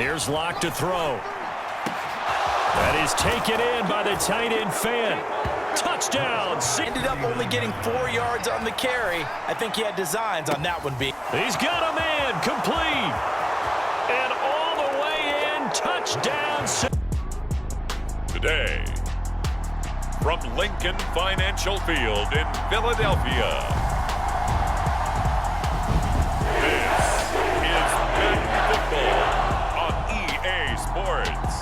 Here's Locke to throw. That is taken in by the tight end fan. Touchdown. Ended up only getting 4 yards on the carry. I think he had designs on that one being. He's got a man complete. And all the way in. Touchdown. Today, from Lincoln Financial Field in Philadelphia, this is Madden Football on EA Sports.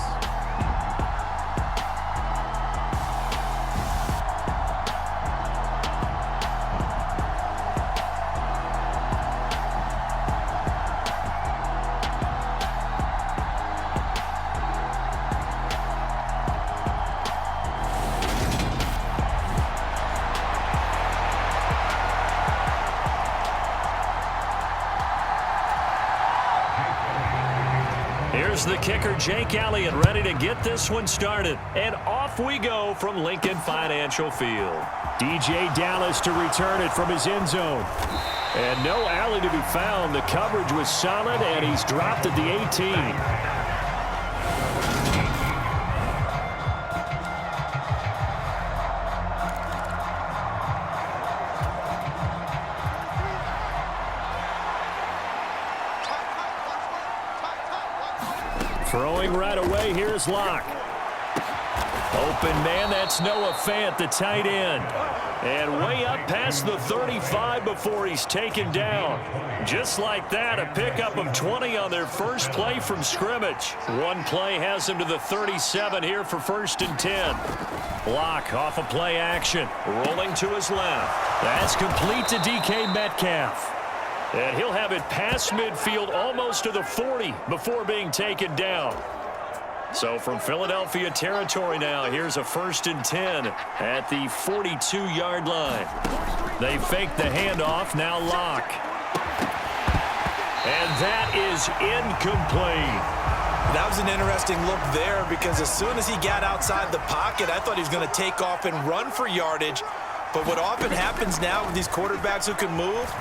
Here's the kicker, Jake Elliott, ready to get this one started. And off we go from Lincoln Financial Field. DJ Dallas to return it from his end zone. And no alley to be found. The coverage was solid, and he's dropped at the 18. Throwing right away, here's Locke. Open man, that's Noah Fant, the tight end. And way up past the 35 before he's taken down. Just like that, a pickup of 20 on their first play from scrimmage. One play has him to the 37 here for 1st and 10. Locke off of play action, rolling to his left. That's complete to DK Metcalf. And he'll have it past midfield almost to the 40 before being taken down. So from Philadelphia territory now, here's a 1st and 10 at the 42-yard line. They fake the handoff, now Locke. And that is incomplete. That was an interesting look there because as soon as he got outside the pocket, I thought he was going to take off and run for yardage. But what often happens now with these quarterbacks who can move,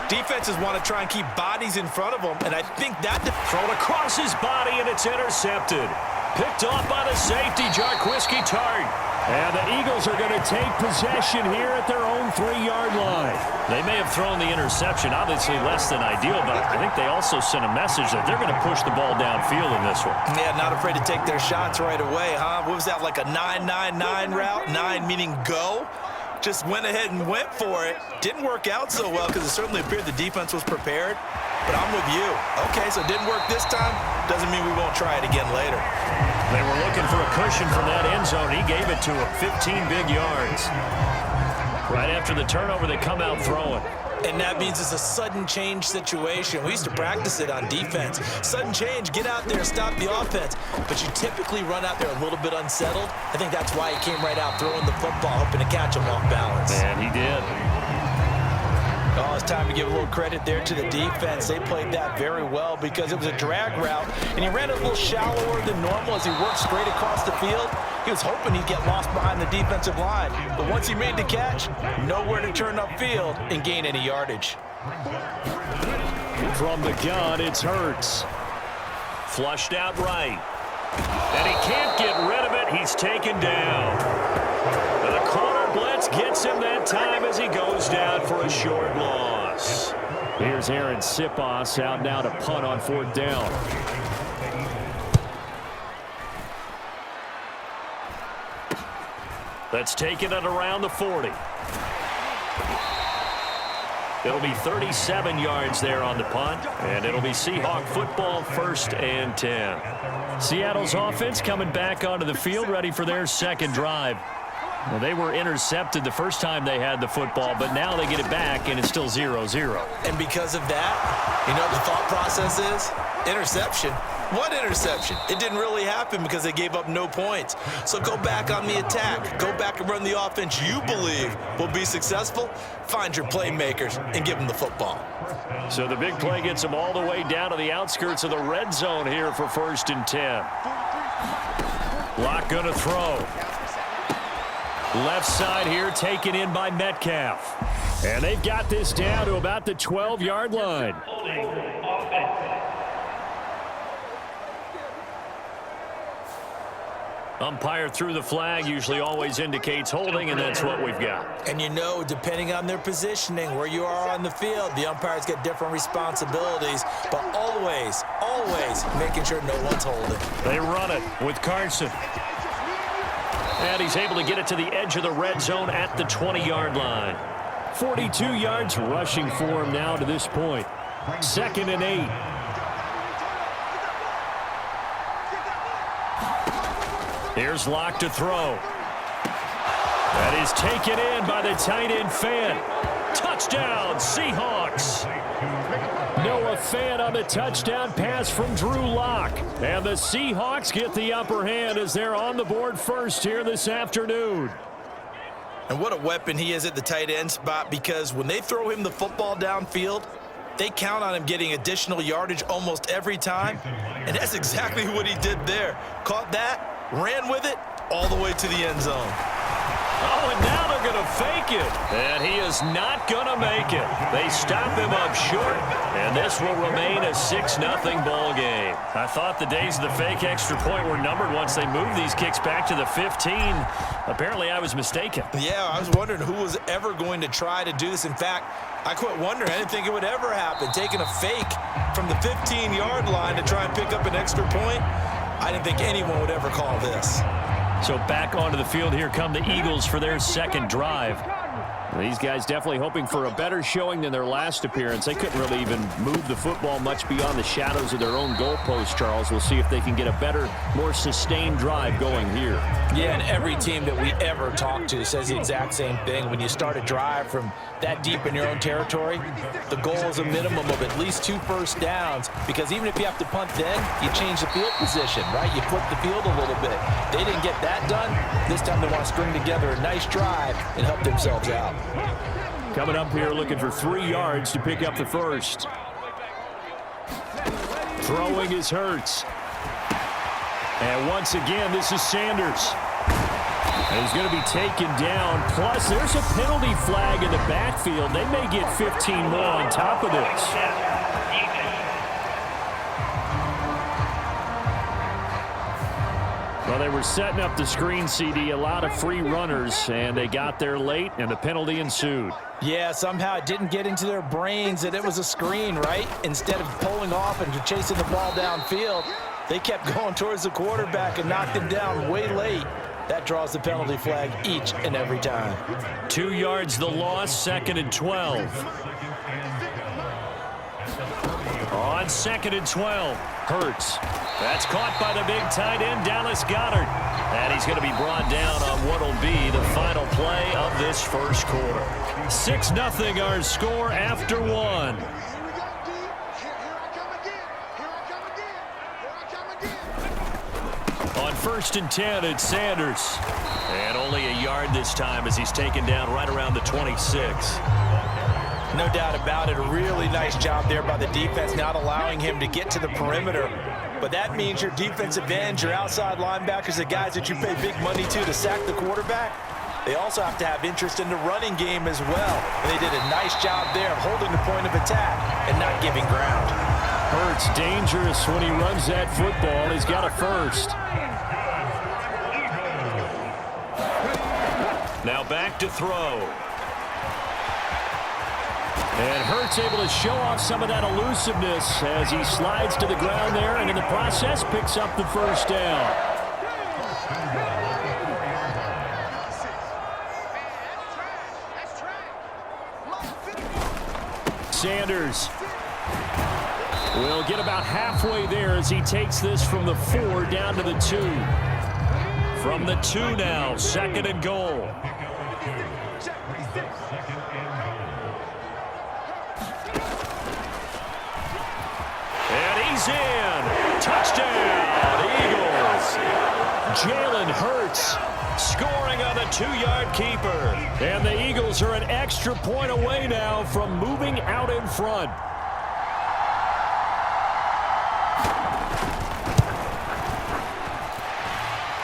defenses want to try and keep bodies in front of them, and I think that thrown across his body, and it's intercepted. Picked off by the safety, Jarquiski Tart. And the Eagles are going to take possession here at their own 3-yard line. They may have thrown the interception, obviously less than ideal, but I think they also sent a message that they're going to push the ball downfield in this one. Yeah, not afraid to take their shots right away, huh? What was that, like a 9-9-9 route? 9 meaning go? Just went ahead and went for it. Didn't work out so well because it certainly appeared the defense was prepared. But I'm with you. Okay, so it didn't work this time. Doesn't mean we won't try it again later. They were looking for a cushion from that end zone. He gave it to him, 15 big yards. Right after the turnover, they come out throwing. And that means it's a sudden change situation. We used to practice it on defense. Sudden change, get out there, stop the offense. But you typically run out there a little bit unsettled. I think that's why he came right out throwing the football, hoping to catch him off balance. And he did. Oh, it's time to give a little credit there to the defense. They played that very well because it was a drag route, and he ran it a little shallower than normal as he worked straight across the field. He was hoping he'd get lost behind the defensive line, but once he made the catch, nowhere to turn upfield and gain any yardage. From the gun, it's Hurts. Flushed out right. And he can't get rid of it. He's taken down. And the corner blitz gets him that time as he goes down for a short loss. Here's Aaron Sipos out now to punt on 4th down. That's taken it around the 40. It'll be 37 yards there on the punt, and it'll be Seahawk football, 1st and 10. Seattle's offense coming back onto the field, ready for their second drive. Well, they were intercepted the first time they had the football, but now they get it back, and it's still 0-0. And because of that, you know what the thought process is? Interception. What interception? It didn't really happen because they gave up no points. So go back on the attack. Go back and run the offense you believe will be successful. Find your playmakers and give them the football. So the big play gets them all the way down to the outskirts of the red zone here for 1st and 10. Locke going to throw. Left side here taken in by Metcalf. And they've got this down to about the 12-yard line. Umpire threw the flag, usually always indicates holding, and that's what we've got. And you know, depending on their positioning, where you are on the field, the umpires get different responsibilities, but always, always making sure no one's holding. They run it with Carson. And he's able to get it to the edge of the red zone at the 20-yard line. 42 yards rushing for him now to this point. 2nd and 8. Here's Locke to throw. That is taken in by the tight end Fant. Touchdown, Seahawks. Noah Fant on the touchdown pass from Drew Lock. And the Seahawks get the upper hand as they're on the board first here this afternoon. And what a weapon he is at the tight end spot, because when they throw him the football downfield, they count on him getting additional yardage almost every time. And that's exactly what he did there. Caught that, ran with it all the way to the end zone. Oh, and now they're going to fake it. And he is not going to make it. They stop him up short, and this will remain a 6-0 ball game. I thought the days of the fake extra point were numbered once they moved these kicks back to the 15. Apparently, I was mistaken. Yeah, I was wondering who was ever going to try to do this. In fact, I quit wondering. I didn't think it would ever happen. Taking a fake from the 15-yard line to try and pick up an extra point, I didn't think anyone would ever call this. So back onto the field, here come the Eagles for their second drive. These guys definitely hoping for a better showing than their last appearance. They couldn't really even move the football much beyond the shadows of their own goalpost, Charles. We'll see if they can get a better, more sustained drive going here. Yeah, and every team that we ever talk to says the exact same thing. When you start a drive from that deep in your own territory, the goal is a minimum of at least 2 first downs, because even if you have to punt then, you change the field position, right? You flip the field a little bit. They didn't get that done. This time they want to string together a nice drive and help themselves out. Coming up here looking for 3 yards to pick up the first. Throwing is Hurts. And once again, this is Sanders. And he's going to be taken down. Plus, there's a penalty flag in the backfield. They may get 15 more on top of this. Well, they were setting up the screen, CD, a lot of free runners, and they got there late, and the penalty ensued. Yeah, somehow it didn't get into their brains that it was a screen, right? Instead of pulling off and chasing the ball downfield, they kept going towards the quarterback and knocked him down way late. That draws the penalty flag each and every time. 2 yards the loss, 2nd and 12. On 2nd and 12, Hurts. That's caught by the big tight end, Dallas Goedert. And he's going to be brought down on what will be the final play of this first quarter. 6-0 our score after 1. On 1st and 10, it's Sanders. And only a yard this time as he's taken down right around the 26. No doubt about it. A really nice job there by the defense, not allowing him to get to the perimeter. But that means your defensive ends, your outside linebackers, the guys that you pay big money to sack the quarterback, they also have to have interest in the running game as well. And they did a nice job there of holding the point of attack and not giving ground. Hurts dangerous when he runs that football. He's got a first. Now back to throw. And Hurts able to show off some of that elusiveness as he slides to the ground there, and in the process picks up the first down. Sanders will get about halfway there as he takes this from the 4 down to the 2. From the 2 now, 2nd and goal. He's in. Touchdown, Eagles. Jalen Hurts scoring on the 2-yard keeper. And the Eagles are an extra point away now from moving out in front.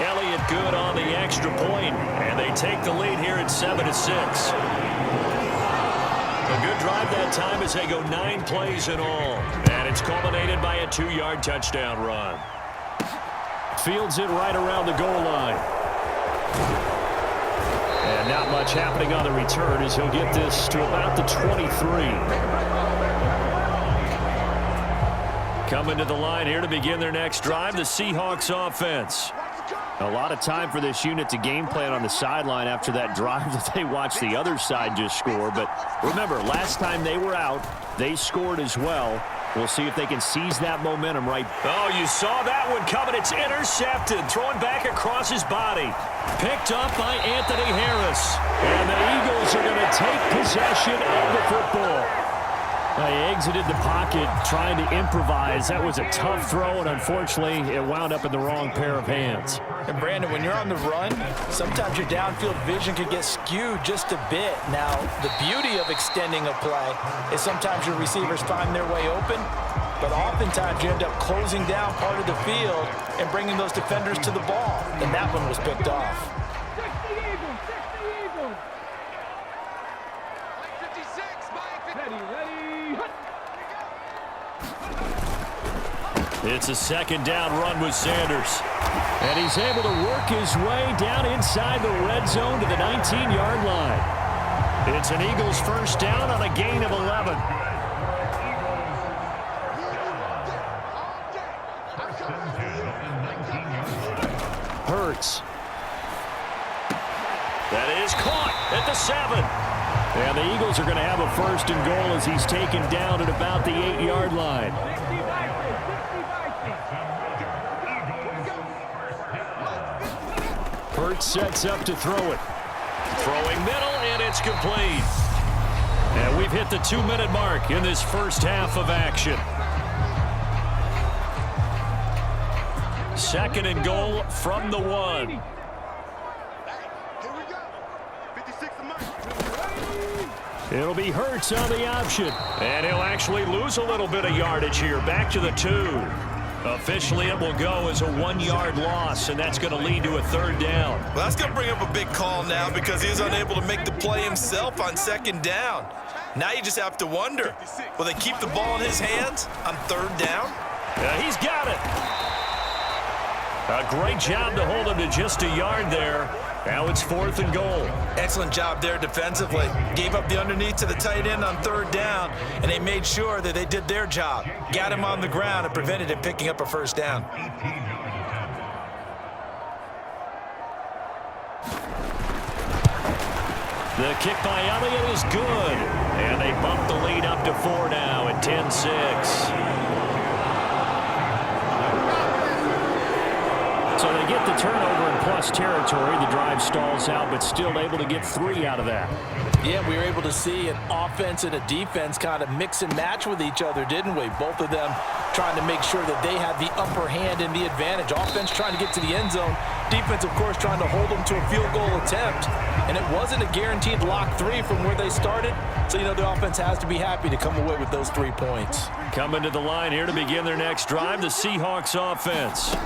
Elliott good on the extra point, and they take the lead here at 7-6. A good drive that time as they go 9 plays in all. And it's culminated by a 2-yard touchdown run. fields it right around the goal line. And not much happening on the return as he'll get this to about the 23. Coming to the line here to begin their next drive, the Seahawks offense. A lot of time for this unit to game plan on the sideline after that drive that they watched the other side just score. But remember, last time they were out, they scored as well. We'll see if they can seize that momentum right. Oh, you saw that one coming. It's intercepted. Throwing back across his body. Picked up by Anthony Harris. And the Eagles are going to take possession of the football. He exited the pocket trying to improvise. That was a tough throw, and unfortunately, it wound up in the wrong pair of hands. And Brandon, when you're on the run, sometimes your downfield vision can get skewed just a bit. Now, the beauty of extending a play is sometimes your receivers find their way open, but oftentimes you end up closing down part of the field and bringing those defenders to the ball. And that one was picked off. It's a second down run with Sanders. And he's able to work his way down inside the red zone to the 19-yard line. It's an Eagles first down on a gain of 11. Hurts. That is caught at the 7. And the Eagles are going to have a first and goal as he's taken down at about the 8-yard line. Hurts sets up to throw it. Throwing middle, and it's complete. And we've hit the 2-minute mark in this first half of action. Second and goal from the 1. It'll be Hurts on the option. And he'll actually lose a little bit of yardage here. Back to the 2. Officially, it will go as a 1-yard loss, and that's going to lead to a third down. Well, that's going to bring up a big call now because he is unable to make the play himself on second down. Now you just have to wonder, will they keep the ball in his hands on third down? Yeah, he's got it. A great job to hold him to just a yard there. Now it's 4th and goal. Excellent job there defensively. Gave up the underneath to the tight end on third down, and they made sure that they did their job. Got him on the ground and prevented him picking up a first down. The kick by Elliott is good. And they bump the lead up to 4 now at 10-6. So they get the turnover in plus territory. The drive stalls out, but still able to get 3 out of that. Yeah, we were able to see an offense and a defense kind of mix and match with each other, didn't we? Both of them trying to make sure that they had the upper hand and the advantage. Offense trying to get to the end zone. Defense, of course, trying to hold them to a field goal attempt. And it wasn't a guaranteed lock 3 from where they started. So, you know, the offense has to be happy to come away with those 3 points. Coming to the line here to begin their next drive, the Seahawks offense.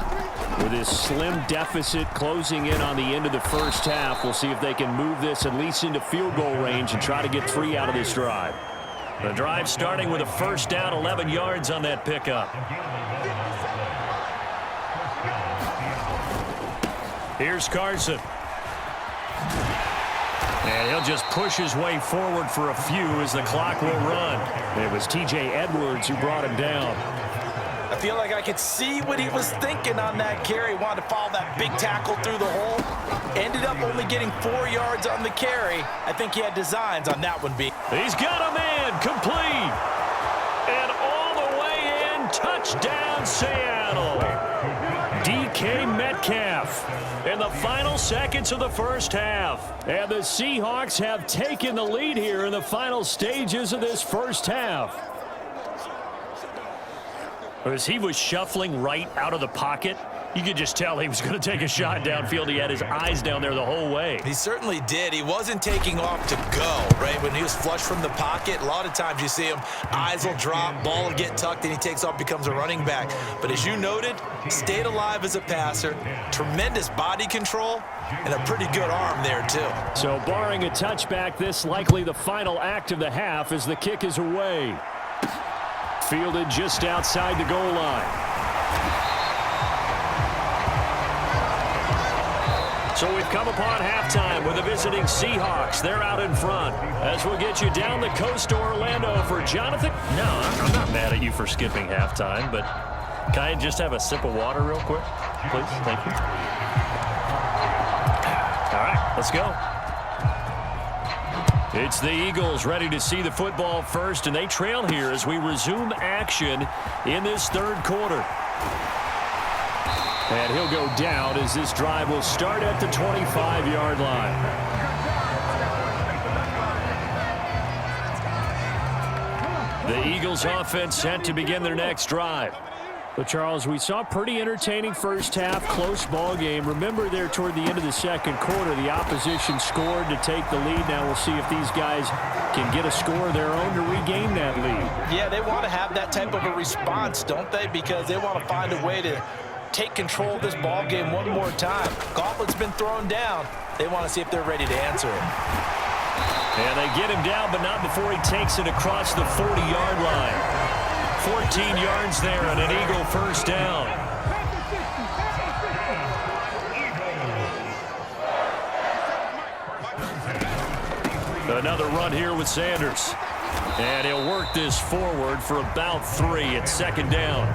With this slim deficit closing in on the end of the first half, we'll see if they can move this at least into field goal range and try to get 3 out of this drive. The drive starting with a first down, 11 yards on that pickup. Here's Carson. And he'll just push his way forward for a few as the clock will run. It was T.J. Edwards who brought him down. I feel like I could see what he was thinking on that carry. Wanted to follow that big tackle through the hole. Ended up only getting 4 yards on the carry. I think he had designs on that one, B. He's got a man complete. And all the way in, touchdown Seattle. DK Metcalf in the final seconds of the first half. And the Seahawks have taken the lead here in the final stages of this first half. As he was shuffling right out of the pocket, you could just tell he was going to take a shot downfield. He had his eyes down there the whole way. He certainly did. He wasn't taking off to go, right? When he was flush from the pocket, a lot of times you see him, eyes will drop, ball will get tucked, and he takes off, becomes a running back. But as you noted, stayed alive as a passer, tremendous body control, and a pretty good arm there, too. So barring a touchback, this likely the final act of the half as the kick is away. Fielded just outside the goal line. So we've come upon halftime with the visiting Seahawks. They're out in front. As we'll get you down the coast to Orlando for Jonathan. No, I'm not mad at you for skipping halftime, but can I just have a sip of water real quick? Please, thank you. All right, let's go. It's the Eagles ready to see the football first, and they trail here as we resume action in this third quarter. And he'll go down as this drive will start at the 25-yard line. The Eagles offense set to begin their next drive. But, Charles, we saw pretty entertaining first half, close ball game. Remember there toward the end of the second quarter, the opposition scored to take the lead. Now we'll see if these guys can get a score of their own to regain that lead. Yeah, they want to have that type of a response, don't they? Because they want to find a way to take control of this ball game one more time. Gauntlet's been thrown down. They want to see if they're ready to answer it. And they get him down, but not before he takes it across the 40-yard line. 14 yards there and an Eagle first down. Another run here with Sanders. And he'll work this forward for about 3 at second down.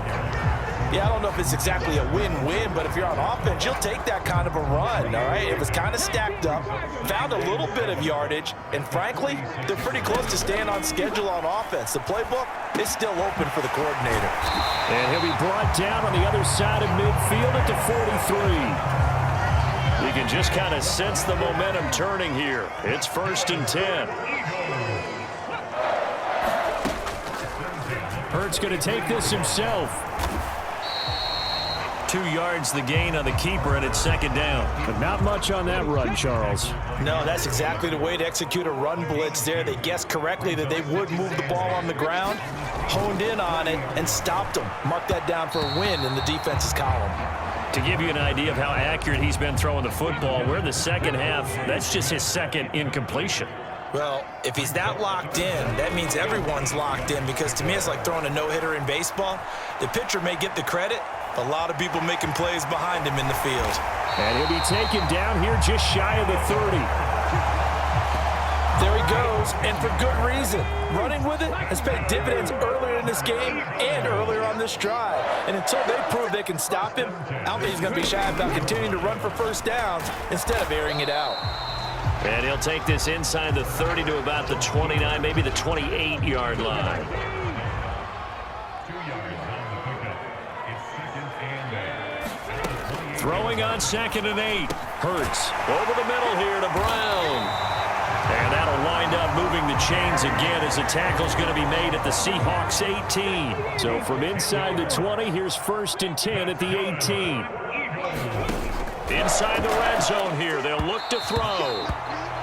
Yeah, I don't know if it's exactly a win-win, but if you're on offense, you'll take that kind of a run, all right? It was kind of stacked up, found a little bit of yardage, and frankly, they're pretty close to staying on schedule on offense. The playbook is still open for the coordinator. And he'll be brought down on the other side of midfield at the 43. You can just kind of sense the momentum turning here. It's 1st and 10. Hurts going to take this himself. 2 yards the gain on the keeper, and it's second down. But not much on that run, Charles. No, that's exactly the way to execute a run blitz there. They guessed correctly that they would move the ball on the ground, honed in on it, and stopped them. Mark that down for a win in the defense's column. To give you an idea of how accurate he's been throwing the football, we're in the second half. That's just his second incompletion. Well, if he's that locked in, that means everyone's locked in, because to me it's like throwing a no-hitter in baseball. The pitcher may get the credit, a lot of people making plays behind him in the field. And he'll be taken down here just shy of the 30. There he goes, and for good reason. Running with it has paid dividends earlier in this game and earlier on this drive. And until they prove they can stop him, I don't think he's going to be shy about continuing to run for first downs instead of airing it out. And he'll take this inside the 30 to about the 29, maybe the 28-yard line. Throwing on 2nd and 8. Hurts over the middle here to Brown. And that'll wind up moving the chains again as the tackle's going to be made at the Seahawks 18. So from inside the 20, here's 1st and 10 at the 18. Inside the red zone here, they'll look to throw.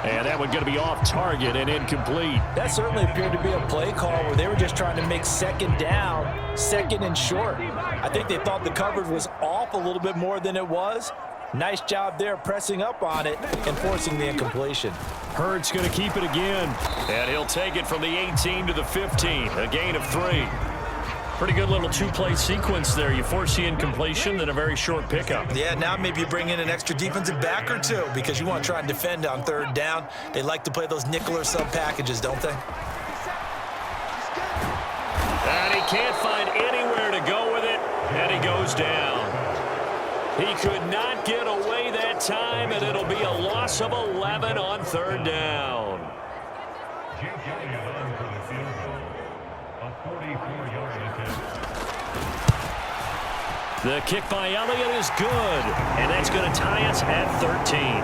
And that one going to be off target and incomplete. That certainly appeared to be a play call where they were just trying to make second down, 2nd and short. I think they thought the coverage was off a little bit more than it was. Nice job there pressing up on it and forcing the incompletion. Hurts going to keep it again. And he'll take it from the 18 to the 15, a gain of 3. Pretty good little 2-play sequence there. You force the incompletion, then a very short pickup. Yeah, now maybe you bring in an extra defensive back or two because you want to try and defend on 3rd down. They like to play those nickel or sub packages, don't they? And he can't find anywhere to go with it, and he goes down. He could not get away that time, and it'll be a loss of 11 on 3rd down. The kick by Elliott is good, and that's going to tie us at 13.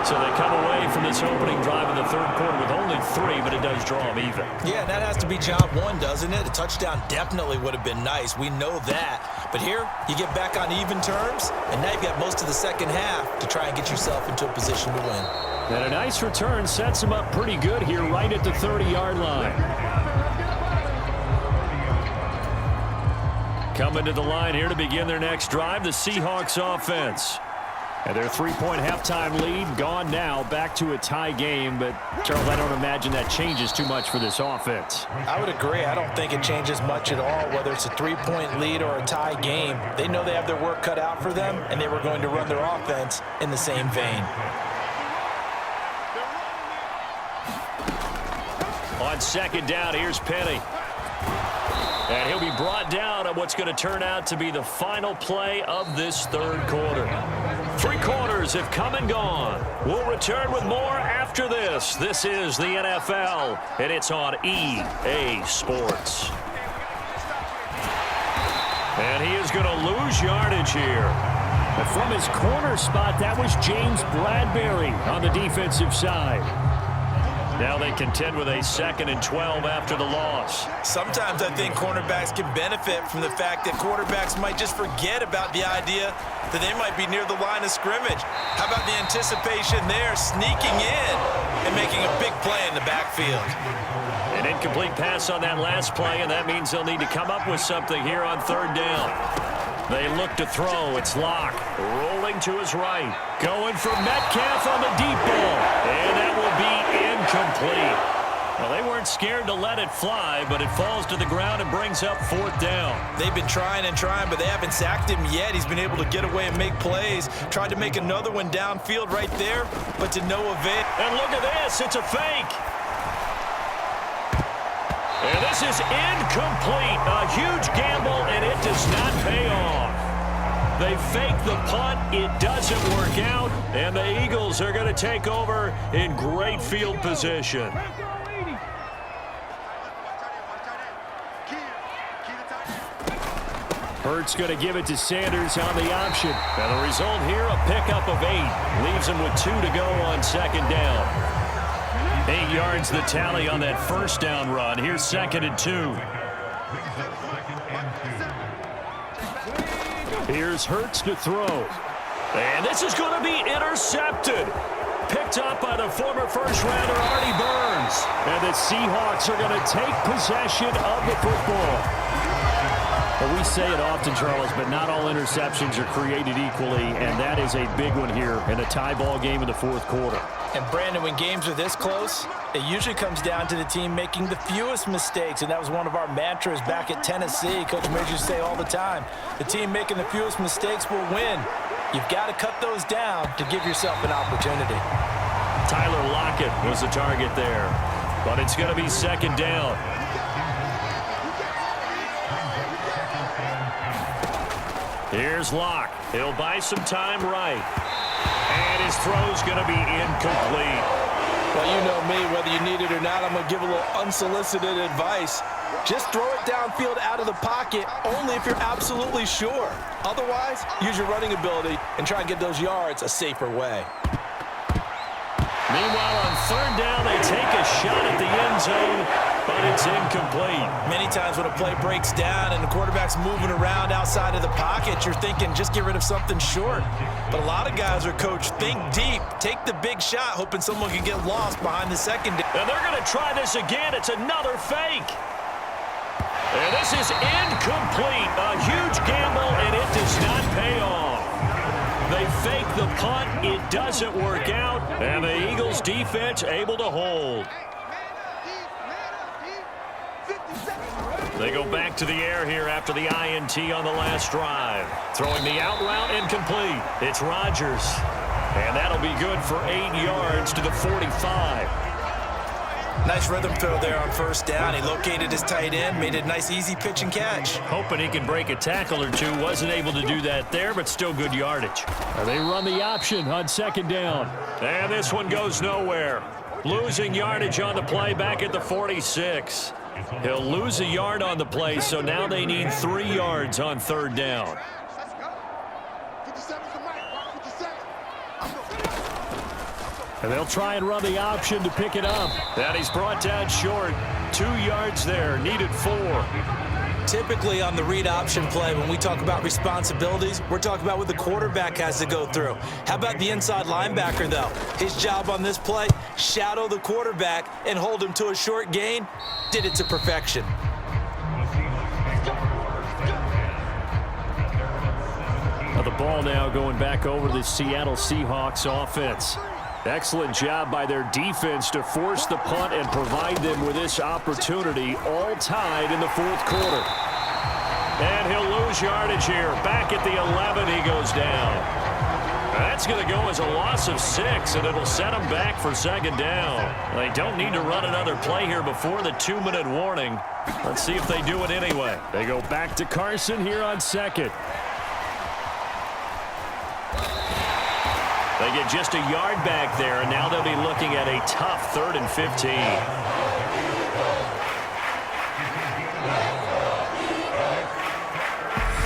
So they come away from this opening drive in the 3rd quarter with only 3, but it does draw them even. Yeah, that has to be job 1, doesn't it? A touchdown definitely would have been nice. We know that. But here, you get back on even terms, and now you've got most of the second half to try and get yourself into a position to win. And a nice return sets him up pretty good here right at the 30-yard line. Coming to the line here to begin their next drive, the Seahawks offense. And their three-point halftime lead gone now, back to a tie game. But, Charles, I don't imagine that changes too much for this offense. I would agree. I don't think it changes much at all, whether it's a three-point lead or a tie game. They know they have their work cut out for them, and they were going to run their offense in the same vein. On second down, here's Penny. And he'll be brought down on what's going to turn out to be the final play of this third quarter. 3 quarters have come and gone. We'll return with more after this. This is the NFL, and it's on EA Sports. And he is going to lose yardage here. And from his corner spot, that was James Bradbury on the defensive side. Now they contend with a 2nd and 12 after the loss. Sometimes I think cornerbacks can benefit from the fact that quarterbacks might just forget about the idea that they might be near the line of scrimmage. How about the anticipation there, sneaking in and making a big play in the backfield? An incomplete pass on that last play, and that means they'll need to come up with something here on third down. They look to throw. It's Locke rolling to his right. Going for Metcalf on the deep ball. And that will be incomplete. Well, they weren't scared to let it fly, but it falls to the ground and brings up 4th down. They've been trying and trying, but they haven't sacked him yet. He's been able to get away and make plays. Tried to make another one downfield right there, but to no avail. And look at this. It's a fake. And this is incomplete. A huge gamble, and it does not pay off. They fake the punt. It doesn't work out, and the Eagles are going to take over in great field position. Hurts going to give it to Sanders on the option. And the result here, a pickup of 8. Leaves him with 2 to go on second down. 8 yards the tally on that first down run. Here's 2nd and 2. Here's Hurts to throw. And this is going to be intercepted. Picked up by the former first-rounder Artie Burns. And the Seahawks are going to take possession of the football. Well, we say it often, Charles, but not all interceptions are created equally, and that is a big one here in a tie ball game in the 4th quarter. And, Brandon, when games are this close, it usually comes down to the team making the fewest mistakes, and that was one of our mantras back at Tennessee. Coach Major used to say all the time, the team making the fewest mistakes will win. You've got to cut those down to give yourself an opportunity. Tyler Lockett was the target there, but it's going to be 2nd down. Here's Locke. He'll buy some time right. And his throw's going to be incomplete. Well, you know me, whether you need it or not, I'm going to give a little unsolicited advice. Just throw it downfield out of the pocket only if you're absolutely sure. Otherwise, use your running ability and try and get those yards a safer way. Meanwhile, on third down, they take a shot at the end zone, but it's incomplete. Many times when a play breaks down and the quarterback's moving around outside of the pocket, you're thinking just get rid of something short. But a lot of guys are coached, think deep, take the big shot, hoping someone can get lost behind the secondary. And they're going to try this again. It's another fake. And this is incomplete. A huge gamble, and it does not pay off. They fake the punt. It doesn't work out. And the Eagles defense able to hold. They go back to the air here after the INT on the last drive. Throwing the out route incomplete. It's Rodgers. And that'll be good for 8 yards to the 45. Nice rhythm throw there on first down. He located his tight end, made a nice easy pitch and catch. Hoping he can break a tackle or two. Wasn't able to do that there, but still good yardage. They run the option on second down. And this one goes nowhere. Losing yardage on the play back at the 46. He'll lose a yard on the play, so now they need 3 yards on third down. And they'll try and run the option to pick it up. And he's brought down short. 2 yards there, needed 4. Typically on the read option play, when we talk about responsibilities, we're talking about what the quarterback has to go through. How about the inside linebacker, though? His job on this play, shadow the quarterback and hold him to a short gain. Did it to perfection. The ball now going back over to the Seattle Seahawks offense. Excellent job by their defense to force the punt and provide them with this opportunity, all tied in the fourth quarter. And he'll lose yardage here. Back at the 11, he goes down. That's going to go as a loss of 6, and it'll set them back for second down. They don't need to run another play here before the 2-minute warning. Let's see if they do it anyway. They go back to Carson here on second. They get just a yard back there, and now they'll be looking at a tough 3rd and 15.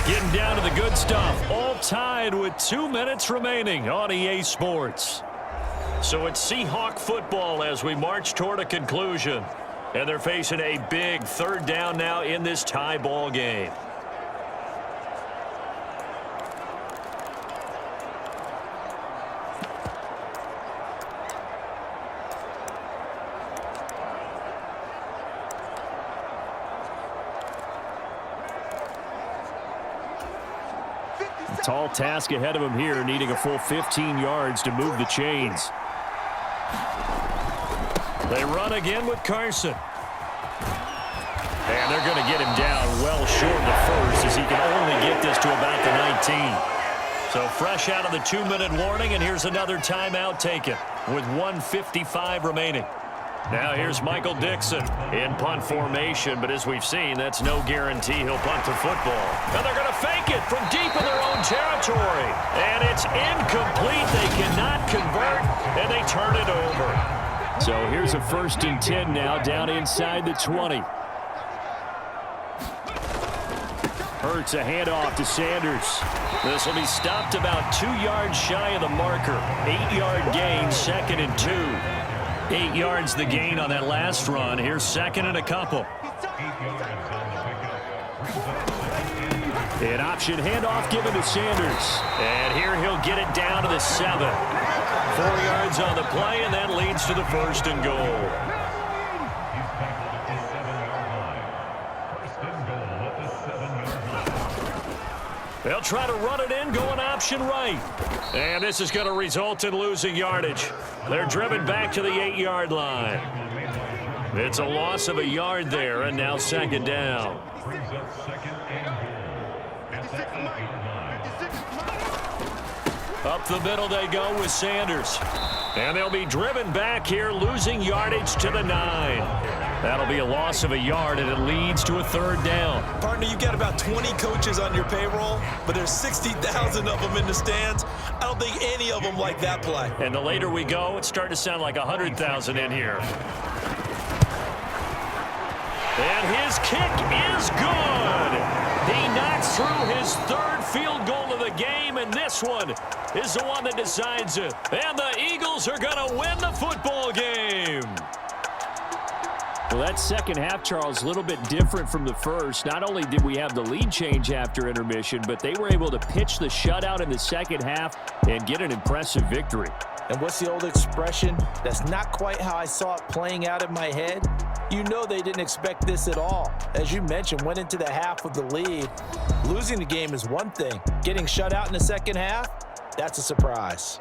Getting down to the good stuff. All tied with 2 minutes remaining on EA Sports. So it's Seahawk football as we march toward a conclusion. And they're facing a big 3rd down now in this tie ball game. Tall task ahead of him here, needing a full 15 yards to move the chains. They run again with Carson. And they're going to get him down well short of the first, as he can only get this to about the 19. So fresh out of the 2-minute warning, and here's another timeout taken with 1:55 remaining. Now here's Michael Dixon in punt formation, but as we've seen, that's no guarantee he'll punt the football. And they're going to fake it from deep in their own territory. And it's incomplete. They cannot convert, and they turn it over. So here's a 1st and 10 now, down inside the 20. Hurts a handoff to Sanders. This will be stopped about 2 yards shy of the marker. 8-yard gain, 2nd and 2. 8 yards the gain on that last run. Here's 2nd and a couple. An option handoff given to Sanders. And here he'll get it down to the 7. 4 yards on the play, and that leads to the 1st and goal. They'll try to run it in, going option right. And this is going to result in losing yardage. They're driven back to the 8-yard line. It's a loss of a yard there, and now 2nd down. Up the middle they go with Sanders. And they'll be driven back here, losing yardage to the 9. That'll be a loss of a yard, and it leads to a 3rd down. Partner, you've got about 20 coaches on your payroll, but there's 60,000 of them in the stands. I don't think any of them like that play. And the later we go, it's starting to sound like 100,000 in here. And his kick is good. He knocks through his 3rd field goal of the game, and this one is the one that decides it. And the Eagles are going to win the football game. Well, that second half, Charles, a little bit different from the first. Not only did we have the lead change after intermission, but they were able to pitch the shutout in the second half and get an impressive victory. And what's the old expression? That's not quite how I saw it playing out in my head. You know they didn't expect this at all. As you mentioned, went into the half with the lead. Losing the game is one thing. Getting shut out in the second half, that's a surprise.